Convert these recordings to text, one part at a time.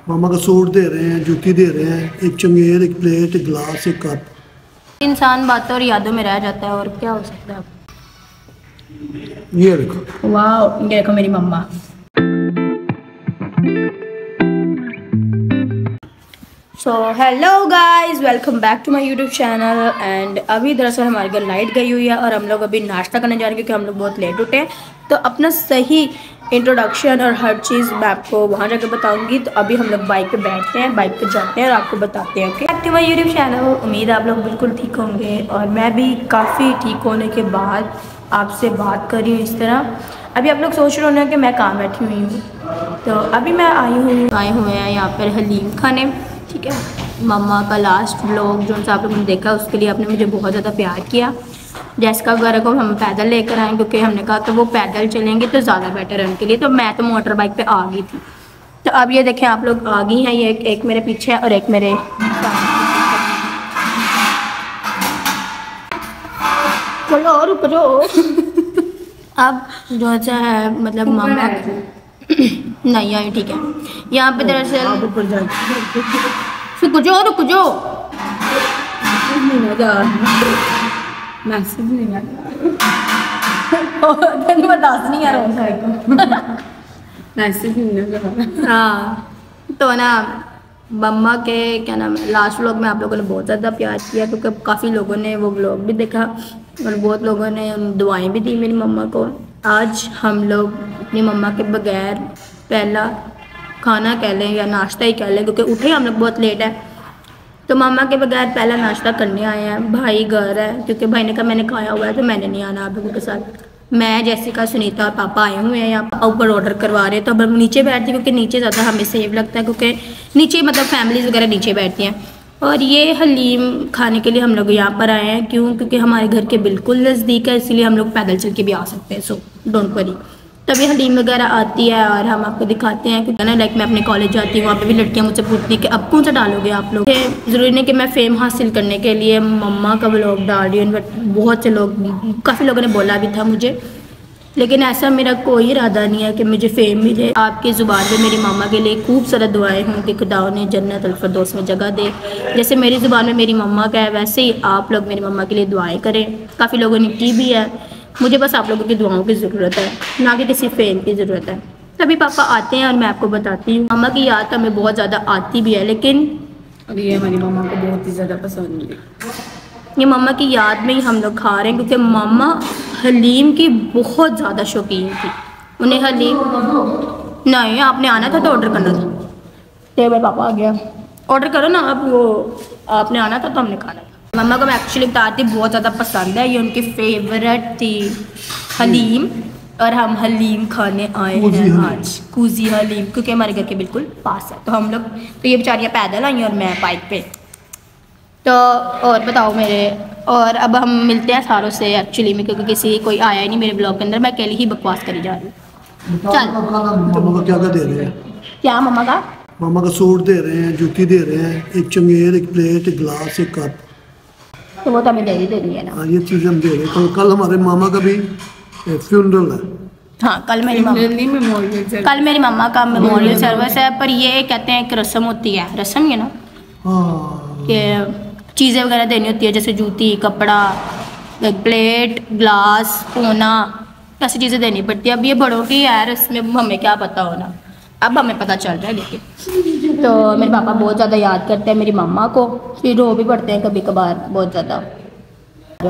मामा का सूट दे रहे हैं, जूती दे रहे हैं, एक चंगेर, एक प्लेट, एक गिलास, एक कप। इंसान बातों और यादों में रह जाता है, और क्या हो सकता है। ये देखो, वाह, ये देखो मेरी मम्मा। So hello guys, welcome back to my YouTube channel. And अभी दरअसल हमारे घर लाइट गई हुई है और हम लोग अभी नाश्ता करने जा रहे हैं क्योंकि हम लोग बहुत लेट उठे हैं। तो अपना सही इंट्रोडक्शन और हर चीज़ मैं आपको वहाँ जाकर बताऊंगी। तो अभी हम लोग बाइक पे बैठते हैं, बाइक पे जाते हैं और आपको बताते हैं। Okay, back to my YouTube channel. उम्मीद है आप लोग बिल्कुल ठीक होंगे और मैं भी काफ़ी ठीक होने के बाद आपसे बात कर रही हूँ इस तरह। अभी आप लोग सोच रहे होंगे कि मैं कहाँ बैठी हुई हूँ, तो अभी मैं आए हुए हैं यहाँ पर हलीम खाने। ठीक है, मम्मा का लास्ट व्लॉग जो आप लोगों ने देखा उसके लिए आपने मुझे बहुत ज़्यादा प्यार किया। जैसिका वगैरह को हम पैदल लेकर आए क्योंकि हमने कहा कि वो पैदल चलेंगे तो ज़्यादा बेटर है उनके लिए। तो मैं तो मोटर बाइक पे आ गई थी। तो अब ये देखें आप लोग आ गई हैं, ये एक मेरे पीछे है और एक मेरे चलो और रुक जाओ। अब जो है मतलब मामा नहीं आई, ठीक है। यहाँ पे दरअसल रुक जाओ मैसेज नहीं बर्दाश्त नहीं आ रहा मैसेज नहीं। हाँ, तो ना मम्मा के क्या नाम है, लास्ट व्लॉग में आप लोगों ने बहुत ज़्यादा प्यार किया क्योंकि काफ़ी लोगों ने वो व्लॉग भी देखा और बहुत लोगों ने दुआएं भी दी मेरी मम्मा को। आज हम लोग अपनी मम्मा के बगैर पहला खाना कह लें या नाश्ता ही कह लें क्योंकि उठे हम लोग बहुत लेट है, तो मम्मा के बगैर पहला नाश्ता करने आए हैं। भाई घर है क्योंकि भाई ने कहा मैंने खाया हुआ है तो मैंने नहीं आना आप लोगों के साथ। मैं, जैसिका, सुनीता और पापा आए हुए हैं यहाँ पर ऊपर ऑर्डर करवा रहे हैं। तो अब हम नीचे बैठते हैं क्योंकि नीचे ज़्यादा हमें सेफ लगता है क्योंकि नीचे मतलब फैमिलीज़ वगैरह नीचे बैठती हैं। और ये हलीम खाने के लिए हम लोग यहाँ पर आए हैं, क्यों? क्योंकि हमारे घर के बिल्कुल नज़दीक है, इसीलिए हम लोग पैदल चल के भी आ सकते हैं। So don't worry. तभी हलीम वगैरह आती है और हम आपको दिखाते हैं क्योंकि ना लाइक मैं अपने कॉलेज जाती हूँ, वहाँ पे भी लड़कियाँ मुझसे पूछती हैं कि अब कौन सा डालोगे आप लोग। ज़रूरी नहीं कि मैं फ़ेम हासिल करने के लिए मम्मा का व्लॉग डाल रही हूँ, बट बहुत से लोग, काफ़ी लोगों ने बोला भी था मुझे, लेकिन ऐसा मेरा कोई इरादा नहीं है कि मुझे फ़ेम मिले। आपकी ज़ुबान पे मेरी मामा के लिए खूब सारा दुआएं हों कि खुदा उन्हें जन्नत अल फिरदौस में जगह दे। जैसे मेरी ज़ुबान में मेरी मम्मा का है वैसे ही आप लोग मेरी मम्मा के लिए दुआएं करें। काफ़ी लोगों ने की भी है, मुझे बस आप लोगों की दुआओं की ज़रूरत है, ना कि किसी फ़ेम की ज़रूरत है। तभी पापा आते हैं और मैं आपको बताती हूँ। मम्मा की याद हमें बहुत ज़्यादा आती भी है, लेकिन ये हमारी मम्मा को बहुत ही ज़्यादा पसंद है। ये मम्मा की याद में ही हम लोग खा रहे हैं क्योंकि मम्मा हलीम की बहुत ज़्यादा शौकीन थी। उन्हें हलीम नहीं, आपने आना था तो ऑर्डर करना था। तो मेरे पापा आ गया, ऑर्डर करो ना अब। वो आपने आना था तो हमने खाना था। मम्मा को मैं एक्चुअली बताती बहुत ज़्यादा पसंद है, ये उनकी फेवरेट थी हलीम। और हम हलीम खाने आए हैं आज, कूजी हलीम, क्योंकि हमारे घर के बिल्कुल पास है। तो हम लोग, तो ये बेचारियाँ पैदल आई और मैं बाइक पे। तो और बताओ मेरे, और अब हम मिलते हैं सारों से एक्चुअली में क्योंकि किसी कोई आया ही नहीं मेरे ब्लॉग के अंदर, मैं अकेली ही बकवास करी जा रही हूँ। चल, मामा का क्या क्या दे रहे हैं? क्या मम्मा का? मामा का सूट दे रहे हैं, जूती दे रहे हैं, एक चंगेर, एक प्लेट, एक गिलास, एक कप। तो वो तो हमें दे देनी है ना। हाँ, ये चीज़ें हम दे रहे हैं। कल हमारे मामा का भी फ्यूनरल है। हाँ, कल मेरी मम्मा का मेमोरियल सर्विस है। पर ये कहते हैं एक रस्म होती है, रस्म है ना, हाँ, कि चीज़ें वगैरह देनी होती है, जैसे जूती, कपड़ा, प्लेट, ग्लास, कोना, ऐसी चीज़ें देनी पड़ती है। अब ये बड़ों की यार, इसमें हमें क्या पता होना, अब हमें पता चल रहा है। लेकिन तो मेरे पापा बहुत ज़्यादा याद करते हैं मेरी मम्मा को, फिर रो भी पड़ते हैं कभी कभार बहुत ज़्यादा।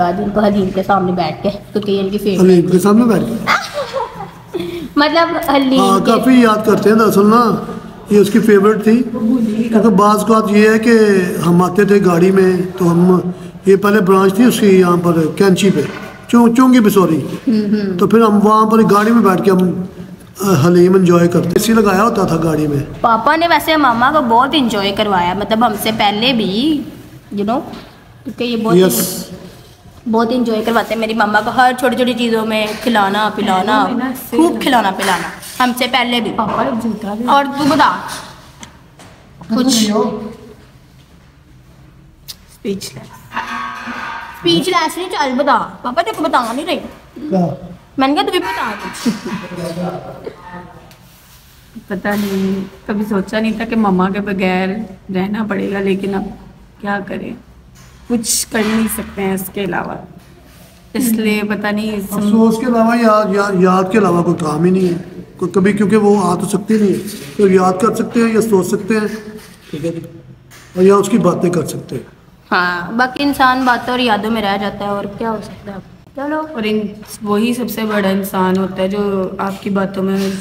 आज उनको हलीम के सामने बैठ के, क्योंकि इनकी फेवरेट हलीम के सामने बैठ के मतलब हलीम, हाँ, काफ़ी याद करते हैं दरअसल ना, ये उसकी फेवरेट थी। क्योंकि बाज़ बात ये है कि हम आते थे गाड़ी में, तो हम, ये पहले ब्रांच थी उसकी यहाँ पर कैंची पे, चुंगी पे, सॉरी। तो फिर हम वहाँ पर गाड़ी में बैठ के हम हलीम एंजॉय करते, इसी लगाया होता था गाड़ी में। पापा ने वैसे मामा को बहुत इंजॉय करवाया, मतलब हमसे पहले भी, यू नो, क्योंकि ये बहुत इंजॉय करवाते हैं मेरी मम्मा को, हर छोटी छोटी चीज़ों में खिलाना पिलाना, खूब खिलाना पिलाना, हमसे पहले भी। और तू बता कुछ। स्पीचलेस नहीं, चल बता। पापा तेरे को बता नहीं रही, मैंने कहा तू भी बता कुछ। पता नहीं, कभी सोचा नहीं था कि मम्मा के बगैर रहना पड़ेगा, लेकिन अब क्या करें, कुछ कर नहीं सकते हैं इसके अलावा, इसलिए पता नहीं अफसोस के अलावा याद के अलावा कोई काम ही नहीं है कोई कभी, क्योंकि वो आ तो सकती नहीं है, तो याद कर सकते हैं या सोच सकते हैं, ठीक है जी, और या उसकी बातें कर सकते हैं। हाँ, बाकी इंसान बातों और यादों में रह जाता है, और क्या हो सकता है। चलो, और वही सबसे बड़ा इंसान होता है जो आपकी बातों में,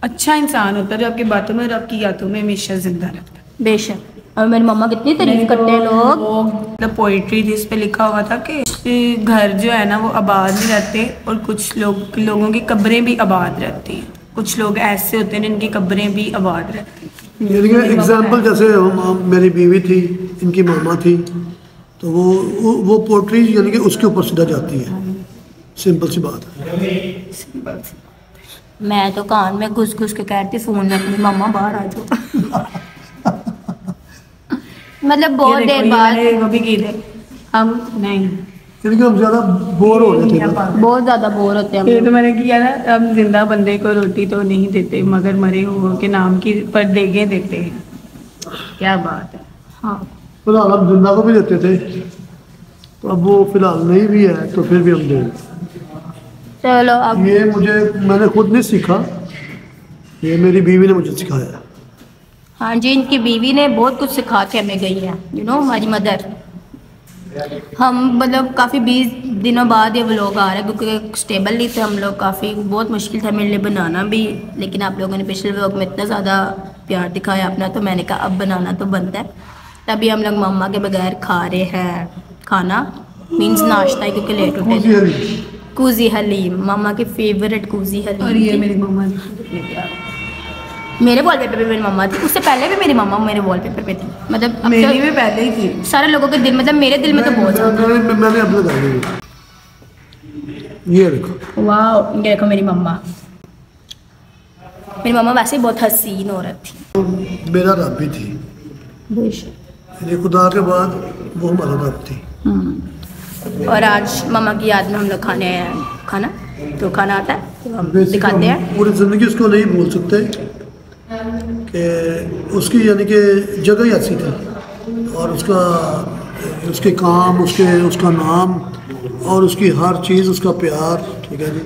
अच्छा इंसान होता है जो आपकी बातों में और आपकी यादों में हमेशा जिंदा रहता है। बेशक। और मेरी मम्मा कितनी तारीफ करते हैं लोग। वो मतलब पोइट्री जिस पे लिखा हुआ था कि घर जो है ना वो आबाद नहीं रहते, और कुछ लोगों की कब्रें भी आबाद रहती हैं, कुछ लोग ऐसे होते हैं जिनकी कब्रें भी आबाद रहती हैं। यानी कि एग्जाम्पल जैसे मेरी बीवी थी, इनकी मामा थी, तो वो पोट्री यानी कि उसके ऊपर सीधा जाती है, सिंपल सी बात है। मैं तो कान में घुस घुस के कहती फोन में अपनी मम्मा बाहर आ जाओ। मतलब बहुत देर बाद वो भी की थे हम नहीं, क्योंकि हम ज़्यादा बोर हो रहे थे ना। बहुत ज़्यादा बोर होते हैं ये हम तो मैंने किया ना, हम जिंदा बंदे को रोटी तो नहीं देते मगर मरे हुए के नाम की पर देगे देते हैं। क्या बात है। हाँ, फिलहाल हम जिंदा को भी देते थे, तो अब वो फिलहाल नहीं भी है तो फिर भी हम दें। चलो अब ये मैंने खुद नहीं सीखा, ये मेरी बीवी ने मुझे सिखाया। हाँ जी, इनकी बीवी ने बहुत कुछ सिखा के हमें गई है, हमारी मदर। हम मतलब काफ़ी 20 दिनों बाद ये व्लॉग आ रहा है, क्योंकि स्टेबल नहीं थे हम लोग, काफ़ी बहुत मुश्किल था मेरे लिए बनाना भी, लेकिन आप लोगों ने पिछले व्लॉग में इतना ज़्यादा प्यार दिखाया अपना, तो मैंने कहा अब बनाना तो बनता है। तभी हम लोग मम्मा के बगैर खा रहे हैं खाना, मीन्स नाश्ता है, क्योंकि लेट उठे थे। कूजी हलीम, मम्मा की फेवरेट कूजी हलीम। और ये मेरी मम्मा ने मेरे वॉलपेपर पे मेरी मम्मा थी, उससे पहले भी मेरी मम्मा मेरे वॉलपेपर पे थी, मतलब मेरी भी पहले ही थी। सारे लोगों के दिल, मतलब मेरे दिल में तो बहुत ज़्यादा। मैंने अपने डाली, ये देखो, वाह, ये देखो मेरी मम्मा। मेरी मम्मा वैसे ही बहुत हसीन औरत थी। मेरा रब भी थी, यानी खुदा के बाद वो हमारा रब थी। और आज मम्मा की याद में हम लोग खाना तो खाना आता है तो हम दिखाते हैं। पूरी ज़िंदगी उसको नहीं भूल सकते कि उसकी यानी कि जगह ही ऐसी थी, और उसके काम, उसका नाम और उसकी हर चीज़, उसका प्यार, ठीक है जी,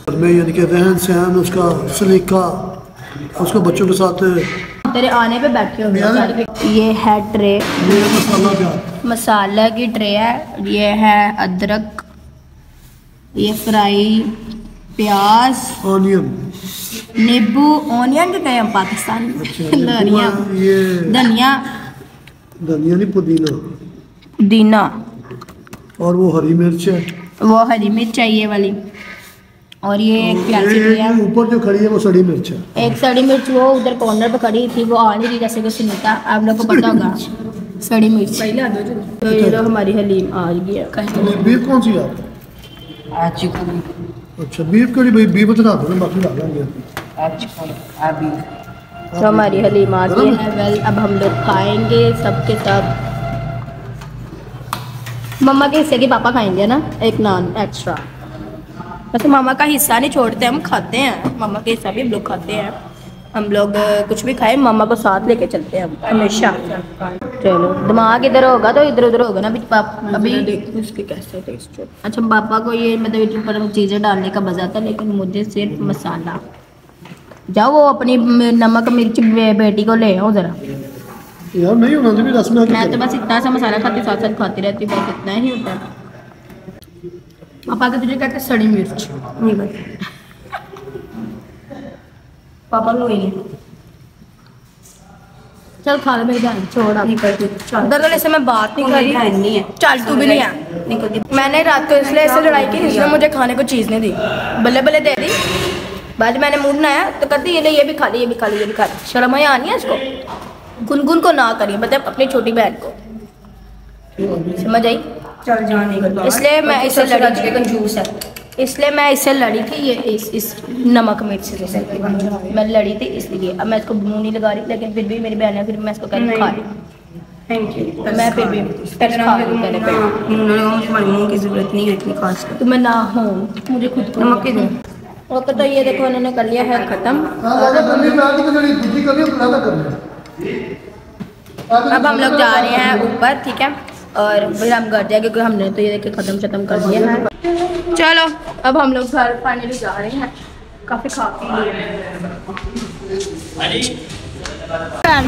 और मैं यानी कि रहन सहन, उसका सलीका, उसका बच्चों के साथ। तेरे आने पे बैठे हो। ये है ट्रे, मसाला की ट्रे है। ये है अदरक, ये फ्राई प्याज, ऑनियन, नींबू, ऑनियन के कहे हम पाकिस्तान में, धनिया, धनिया नहीं, पुदीना, और वो हरी मिर्च है, वो हरी मिर्च है ये वाली, और ये एक प्याज है। ऊपर जो खड़ी है वो सड़ी मिर्च है। एक सड़ी मिर्च वो उधर कॉर्नर पे खड़ी थी, वो आ नहीं रही जैसे कि सुनीता, आप लोग को पता होगा। सड़ी मिर्च पहले आ दो जो। तो ये लो हमारी हलीम आ गई है। बीफ कौन सी है आप? अच्छा, बीफ कड़ी भाई, बीफ बता दो ना, बाकी डाल देंगे। तो हमारी हलीम आ गई है। वेल, अब हम लोग खाएंगे सबके सब। मम्मा के हिस्से के पापा खाएंगे ना, एक नान एक्स्ट्रा। वैसे मामा का हिस्सा नहीं छोड़ते, हम खाते हैं, मामा के हिस्सा भी हम लोग खाते हैं। हम लोग कुछ भी खाए मामा को साथ लेके चलते हैं हम हमेशा। चलो, दिमाग इधर होगा तो इधर उधर होगा ना अभी देखो उसके कैसे टेस्ट। अच्छा, पापा को ये मतलब ऊपर चीज़ें डालने का मजा था, लेकिन मुझे सिर्फ मसाला। जाओ वो अपनी नमक मिर्च बेटी को ले आओ ज़रा। यार नहीं होना चाहिए रस में। मैं तो बस इतना सा मसाला खाती, साथ साथ खाती रहती हूँ, बस इतना ही होता है। पापा के तुझे कहते सड़ी मिर्च नहीं बस। पापा को वही चल खा ले मेरी बहन, छोड़ दरअसल ऐसे मैं बात नहीं कर रही। चल तू भी नहीं है। मैंने रात को इसलिए ऐसे लड़ाई की, इसने मुझे खाने को चीज़ नहीं दी, बल्ले बल्ले दे दी। बाद मैंने मूड बनाया तो कहती ये भी खा ली, ये भी खा ली, ये भी खा ली। शर्म आया आनी है इसको। गुनगुन को ना करिए, मतलब अपनी छोटी बहन को, समझ आई? चल जाने इसलिए मैं इससे लड़ी थी, कंजूस है, इसलिए मैं इससे लड़ी थी। ये इस नमक मिर्च से मैं लड़ी थी इसलिए। अब मैं इसको मुँह नहीं लगा रही, लेकिन फिर भी मेरी बहन है, फिर मैं इसको कहती खा ली। Thank you. मैं फिर भी मुँह की ज़रूरत नहीं है इतनी खास। तो मैं ना हूँ, मुझे खुद को नमक की ओके, तो ये देखो उन्होंने कर लिया है ख़त्म। अब हम लोग जा रहे हैं ऊपर, ठीक है, और फिर हम घर जाएंगे क्योंकि हमने तो ये देखे ख़त्म कर दिया है। चलो अब हम लोग घर फाइनली जा रहे हैं, काफ़ी खा पी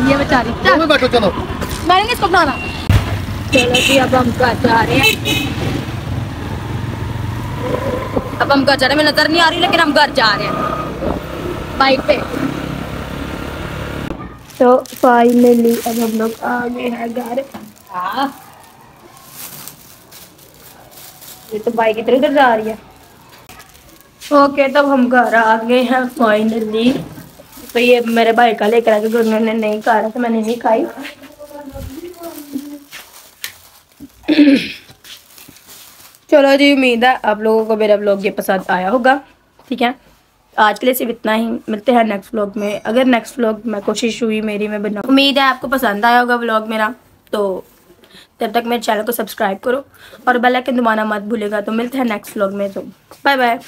लिए बेचारी। चलो मारेंगे इसको बनाना। चलो जी अब हम घर जा रहे हैं। अब हम घर जा रहे हैं, नजर नहीं आ रही लेकिन हम घर जा रहे हैं बाइक पे। तो फाइनली अब हम लोग आ गए हैं घर। ये तो बाइक इधर उधर जा रही है। ओके, तब हम घर आ गए हैं फाइनली। तो ये मेरे भाई का लेकर आके, क्योंकि उन्होंने नहीं खा रहा तो मैंने नहीं खाई। चलो जी, उम्मीद है आप लोगों को मेरा व्लॉग ये पसंद आया होगा। ठीक है, आज के लिए सिर्फ इतना ही। मिलते हैं नेक्स्ट व्लॉग में। अगर नेक्स्ट व्लॉग में कोशिश हुई मेरी मैं बनाऊँ, उम्मीद है आपको पसंद आया होगा व्लॉग मेरा। तो तब तक मेरे चैनल को सब्सक्राइब करो और बेल आइकन दबाना मत भूलेगा। तो मिलते हैं नेक्स्ट व्लॉग में। तो बाय बाय।